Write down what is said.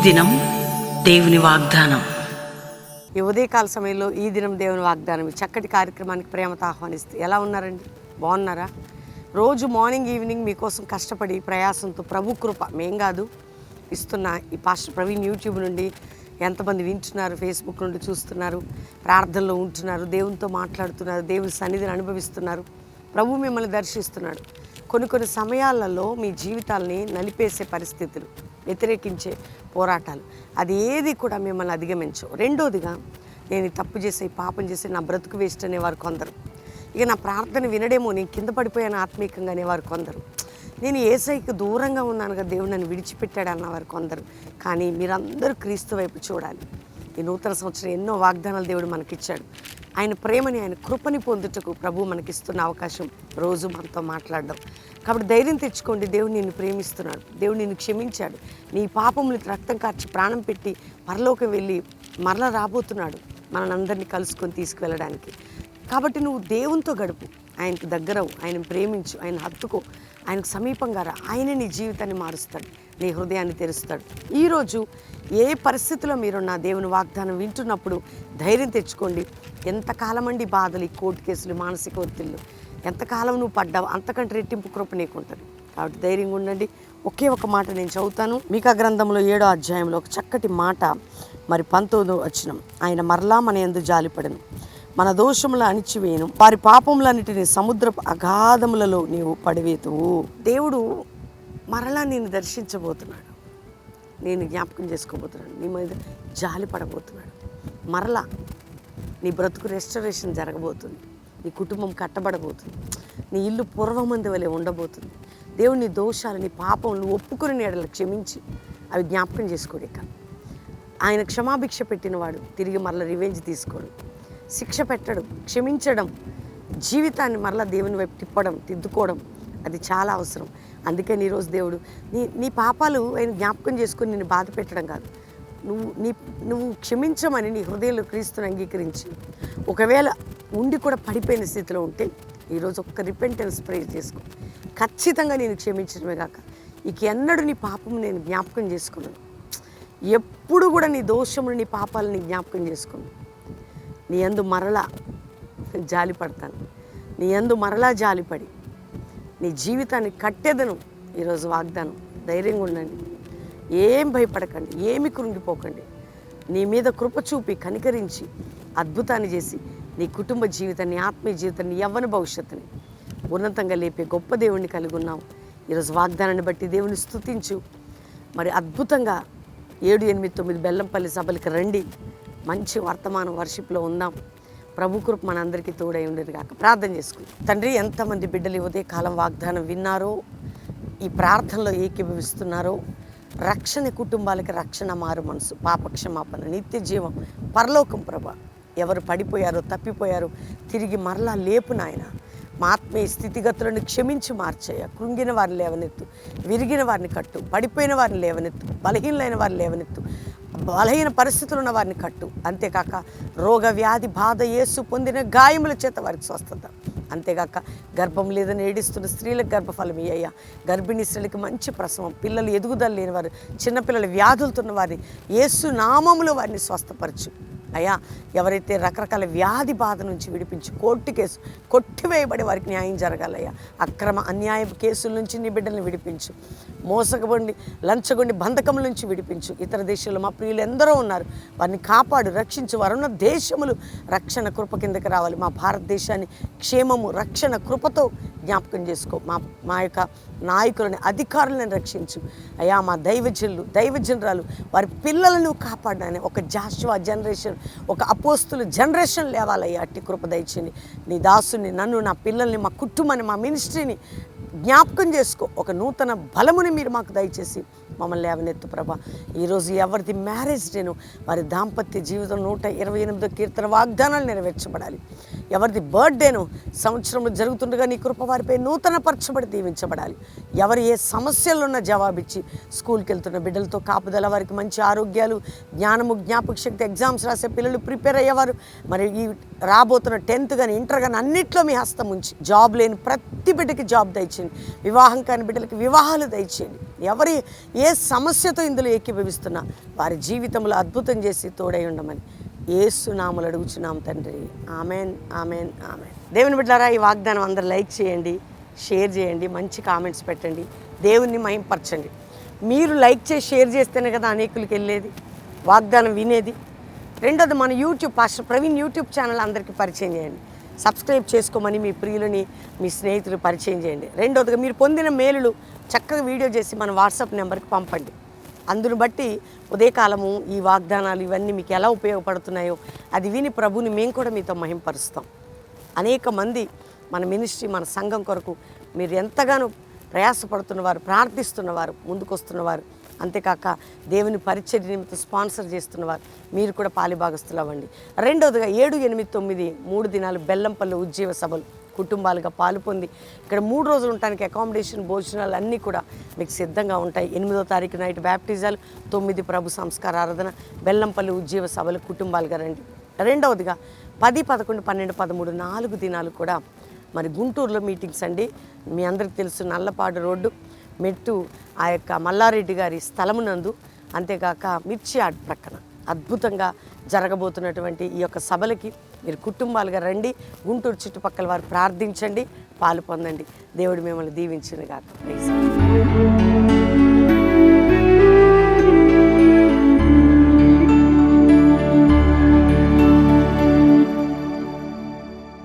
దినం దేవుని వాగ్దానం. ఈ ఉదయకాల సమయంలో ఈ దినం దేవుని వాగ్దానం ఈ చక్కటి కార్యక్రమానికి ప్రేమతో ఆహ్వానిస్తూ ఎలా ఉన్నారండి? బాగున్నారా? రోజు మార్నింగ్ ఈవినింగ్ మీకోసం కష్టపడి ప్రయాసంతో ప్రభు కృప మేం కాదు ఇస్తున్న ఈ పాస్టర్ ప్రవీణ్ యూట్యూబ్ నుండి ఎంతమంది వింటున్నారు, ఫేస్బుక్ నుండి చూస్తున్నారు, ప్రార్థనలో ఉంటున్నారు, దేవునితో మాట్లాడుతున్నారు, దేవుని సన్నిధిని అనుభవిస్తున్నారు. ప్రభు మిమ్మల్ని దర్శిస్తున్నాడు. కొన్ని సమయాలలో మీ జీవితాల్ని నలిపేసే పరిస్థితులు, వ్యతిరేకించే పోరాటాలు, అది ఏది కూడా మిమ్మల్ని అధిగమించవు. రెండోదిగా, నేను తప్పు చేసి పాపం చేసి నా బ్రతుకు వేస్ట్ అనేవారు కొందరు. ఇక నా ప్రార్థన వినడేమో, నేను కింద పడిపోయాను ఆత్మీయంగా అనేవారు కొందరు. నేను యేసయ్యకు దూరంగా ఉన్నాను కదా, దేవుడు నన్ను విడిచిపెట్టాడు అన్నవారు కొందరు. కానీ మీరందరూ క్రీస్తు వైపు చూడాలి. ఈ నూతన సంవత్సరం ఎన్నో వాగ్దానాలు దేవుడు మనకిచ్చాడు. ఆయన ప్రేమని, ఆయన కృపని పొందుటకు ప్రభు మనకిస్తున్న అవకాశం రోజు మనతో మాట్లాడడం. కాబట్టి ధైర్యం తెచ్చుకోండి. దేవుడు నిన్ను ప్రేమిస్తున్నాడు, దేవుడు నిన్ను క్షమించాడు, నీ పాపములకు రక్తం కార్చి ప్రాణం పెట్టి పరలోకం వెళ్ళి మరలా రాబోతున్నాడు మనందరినీ కలుసుకొని తీసుకువెళ్ళడానికి. కాబట్టి నువ్వు దేవునితో గడుపు, ఆయనకు దగ్గరవు, ఆయన ప్రేమించు, ఆయన హత్తుకో, ఆయనకు సమీపంగా రా. ఆయన నీ జీవితాన్ని మారుస్తాడు, నీ హృదయాన్ని తెరుస్తాడు. ఈరోజు ఏ పరిస్థితిలో మీరున్న దేవుని వాగ్దానం వింటున్నప్పుడు ధైర్యం తెచ్చుకోండి. ఎంతకాలం అండి బాధలు, ఈ కోర్టు కేసులు, మానసిక ఒత్తిళ్ళు, ఎంతకాలం నువ్వు పడ్డావు, అంతకంటే రెట్టింపు కృప నీకు ఉంటుంది. కాబట్టి ధైర్యంగా ఉండండి. ఒకే ఒక మాట నేను చదువుతాను. మీకా గ్రంథంలో 7వ అధ్యాయంలో ఒక చక్కటి మాట, మరి 19వ వచనం. ఆయన మరలా మన యందు జాలిపడెను, మన దోషముల అణిచివేయను, వారి పాపములన్నిటిని సముద్రపు అగాధములలో నీవు పడివేతువు. దేవుడు మరలా నేను దర్శించబోతున్నాడు, నేను జ్ఞాపకం చేసుకోబోతున్నాడు, నీ మీద జాలి పడబోతున్నాడు. మరలా నీ బ్రతుకు రెస్టరేషన్ జరగబోతుంది, నీ కుటుంబం కట్టబడబోతుంది, నీ ఇల్లు పూర్వమంది వలె ఉండబోతుంది. దేవుడు నీ దోషాలు, నీ పాపములు ఒప్పుకుని నీడలు క్షమించి అవి జ్ఞాపకం చేసుకోడు. ఇక ఆయన క్షమాభిక్ష పెట్టినవాడు తిరిగి మరలా రివెంజ్ తీసుకోడు, శిక్ష పెట్టడం, క్షమించడం, జీవితాన్ని మరలా దేవుని వైపు తిప్పడం, దిద్దుకోవడం, అది చాలా అవసరం. అందుకని ఈరోజు దేవుడు నీ పాపాలు ఆయన జ్ఞాపకం చేసుకొని నిన్ను బాధ పెట్టడం కాదు, నువ్వు క్షమించమని నీ హృదయంలో క్రీస్తుని అంగీకరించి, ఒకవేళ ఉండి కూడా పడిపోయిన స్థితిలో ఉంటే ఈరోజు ఒక్క రిపెంటెన్స్ ప్రే చేసుకో. ఖచ్చితంగా నేను క్షమించడమే కాక ఇక ఎన్నడూ నీ పాపము నేను జ్ఞాపకం చేసుకున్నాను, ఎప్పుడు కూడా నీ దోషములు, నీ పాపాలని జ్ఞాపకం చేసుకున్నాను. నీ యందు మరలా జాలి పడతాను, నీ యందు మరలా జాలిపడి నీ జీవితాన్ని కట్టేదను. ఈరోజు వాగ్దానం. ధైర్యంగా ఉండండి, ఏం భయపడకండి, ఏమి కృంగిపోకండి. నీ మీద కృప చూపి కనికరించి అద్భుతాన్ని చేసి నీ కుటుంబ జీవితాన్ని, ఆత్మీయ జీవితాన్ని, యవ్వన భవిష్యత్తుని ఉన్నతంగా లేపే గొప్ప దేవుణ్ణి కలిగి ఉన్నావు. ఈరోజు వాగ్దానాన్ని బట్టి దేవుని స్తుతించు. మరి అద్భుతంగా 7, 8, 9 బెల్లంపల్లి సభలకి రండి. మంచి వర్తమానం వర్షిప్లో ఉందాం. ప్రభు కృప మనందరికీ తోడై ఉండేది కాక. ప్రార్థన చేసుకుంటాం. తండ్రి, ఎంతమంది బిడ్డలు ఉదయ కాలం వాగ్దానం విన్నారో, ఈ ప్రార్థనలో ఏకీభవిస్తున్నారో, రక్షణ కుటుంబాలకి రక్షణ, మారు మనసు, పాపక్షమాపణ, నిత్య జీవం, పరలోకం. ప్రభా, ఎవరు పడిపోయారో, తప్పిపోయారో తిరిగి మరలా లేపు నాయన. మా ఆత్మీయ స్థితిగతులను క్షమించి మార్చేయ. కృంగిన వారిని లేవనెత్తు, విరిగిన వారిని కట్టు, పడిపోయిన వారిని లేవనెత్తు, బలహీనలైన వారిని లేవనెత్తు, బలహీన పరిస్థితులు ఉన్న వారిని కట్టు. అంతేకాక రోగ వ్యాధి బాధ యేసు పొందిన గాయముల చేత వారికి స్వస్థత. అంతేగాక గర్భం లేదని ఏడిస్తున్న స్త్రీలకు గర్భఫలం ఇయ్యా. గర్భిణీ స్త్రీలకు మంచి ప్రసవం, పిల్లలు ఎదుగుదల లేని వారు, చిన్నపిల్లలు వ్యాధులతున్న వారిని యేసు నామములో వారిని స్వస్థపరచు అయ్యా. ఎవరైతే రకరకాల వ్యాధి బాధ నుంచి విడిపించి, కోర్టు కేసు కొట్టివేయబడి వారికి న్యాయం జరగాలయ్యా. అక్రమ అన్యాయ కేసుల నుంచి నీ బిడ్డల్ని విడిపించు. మోసగబడి లంచగొండి బంధకముల నుంచి విడిపించు. ఇతర దేశాల్లో మా ప్రియులు ఎందరో ఉన్నారు, వారిని కాపాడు, రక్షించు. వారున్న దేశములు రక్షణ కృప కిందకి రావాలి. మా భారతదేశాన్ని క్షేమము, రక్షణ కృపతో జ్ఞాపకం చేసుకో. మా యొక్క నాయకులని, అధికారులను రక్షించు అయ్యా. మా దైవజనురాలు వారి పిల్లలను కాపాడని ఒక జాషువా జనరేషన్, ఒక అపోస్తుల జనరేషన్ లేవాలయ్యా. అట్టి కృప దయచేయండి. నీ దాసుని, నన్ను, నా పిల్లల్ని, మా కుటుంబాన్ని, మా మినిస్ట్రీని జ్ఞాపకం చేసుకో. ఒక నూతన బలముని మీరు మాకు దయచేసి మమ్మల్ని లేవనెత్తు ప్రభా. ఈరోజు ఎవరిది మ్యారేజ్ డేను, వారి దాంపత్య జీవితం 128వ కీర్తన వాగ్దానాలు నెరవేర్చబడాలి. ఎవరిది బర్త్డేను, సంవత్సరంలో జరుగుతుండగా నీ కృప వారిపై నూతన పరచబడి దీవించబడాలి. ఎవరు ఏ సమస్యలు ఉన్న జవాబిచ్చి స్కూల్కి వెళ్తున్న బిడ్డలతో కాపుదల, వారికి మంచి ఆరోగ్యాలు, జ్ఞానము, జ్ఞాపక శక్తి, ఎగ్జామ్స్ రాసే పిల్లలు ప్రిపేర్ అయ్యేవారు, మరి ఈ రాబోతున్న 10th కానీ ఇంటర్ కానీ అన్నింటిలో మీ హస్తం ఉంచి, జాబ్ లేని ప్రతి బిడ్డకి జాబ్ దయచేయండి. వివాహం కాని బిడ్డలకి వివాహాలు దయచేయండి. ఎవరి ఏ సమస్యతో ఇందులో ఏకీభవిస్తున్నా వారి జీవితంలో అద్భుతం చేసి తోడై ఉండమని యేసు నామములో అడుగుచున్నాం తండ్రి. Amen, amen, amen. దేవుని బిడ్డలారా, ఈ వాగ్దానం అందరూ లైక్ చేయండి, షేర్ చేయండి, మంచి కామెంట్స్ పెట్టండి, దేవుణ్ణి మహింపరచండి. మీరు లైక్ చేసి షేర్ చేస్తేనే కదా అనేకులకి వెళ్ళేది, వాగ్దానం వినేది. రెండోది, మన YouTube pastor Praveen YouTube channel అందరికీ పరిచయం చేయండి. సబ్స్క్రైబ్ చేసుకోమని మీ ప్రియులని, మీ స్నేహితులు పరిచయం చేయండి. రెండోదిగా, మీరు పొందిన మేలులు చక్కగా వీడియో చేసి మన వాట్సాప్ నెంబర్కి పంపండి. అందును బట్టి ఉదయకాలము ఈ వాగ్దానాలు ఇవన్నీ మీకు ఎలా ఉపయోగపడుతున్నాయో అది విని ప్రభుని మేము కూడా మీతో మహింపరుస్తాం. అనేక మంది మన మినిస్ట్రీ, మన సంఘం కొరకు మీరు ఎంతగానో ప్రయాసపడుతున్నవారు, ప్రార్థిస్తున్నవారు, ముందుకొస్తున్నవారు, అంతేకాక దేవుని పరిచర్య నిమిత్తం స్పాన్సర్ చేస్తున్నవారు మీరు కూడా పాలిభాగస్తులు అవ్వండి. రెండవదిగా 7, 8, 9 3 దినాలు బెల్లంపల్లి ఉజ్జీవ సభలు కుటుంబాలుగా పాలు పొంది ఇక్కడ 3 రోజులు ఉండటానికి అకామిడేషన్, భోజనాలు అన్నీ కూడా మీకు సిద్ధంగా ఉంటాయి. 8వ తారీఖు నైట్ బ్యాప్టిజాలు, 9 ప్రభు సంస్కార ఆరాధన, బెల్లంపల్లి ఉజ్జీవ సభలు కుటుంబాలుగా రండి. రెండవదిగా 10, 11, 12, 13 4 దినాలు కూడా మరి గుంటూరులో మీటింగ్స్ అండి. మీ అందరికీ తెలుసు, నల్లపాడు రోడ్డు మెట్టు ఆ యొక్క మల్లారెడ్డి గారి స్థలమునందు, అంతేకాక మిర్చి ఆడ్ ప్రక్కన అద్భుతంగా జరగబోతున్నటువంటి ఈ యొక్క సభలకి మీరు కుటుంబాలుగా రండి. గుంటూరు చుట్టుపక్కల వారు ప్రార్థించండి, పాలు పొందండి. దేవుడు మిమ్మల్ని దీవించును గాక. ప్రైజ్.